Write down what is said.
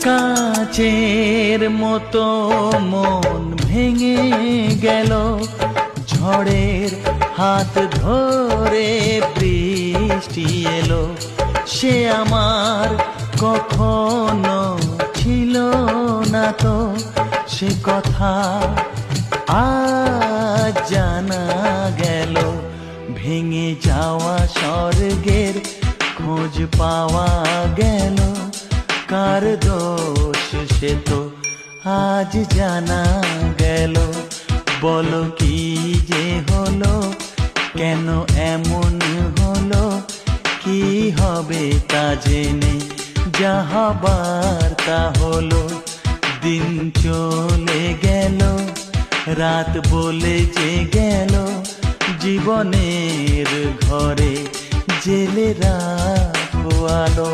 কাচের মতো মন ভেঙে গেল, ঝড়ের হাত ধরে বৃষ্টি এলো। সে আমার কখনো ছিল না তো, সে কথা আজ জানা গেল। ভেঙে যাওয়া স্বর্গের খোঁজ পাওয়া গেল, কার দোষ সে তো আজ জানা গেল। বলো কি যে হলো, কেন এমন হলো, কি হবে তা জেনে যা হবার তা হলো। দিন চলে গেল, রাত বলে যে গেল, জীবনের ঘরে জেলে রাখো আলো।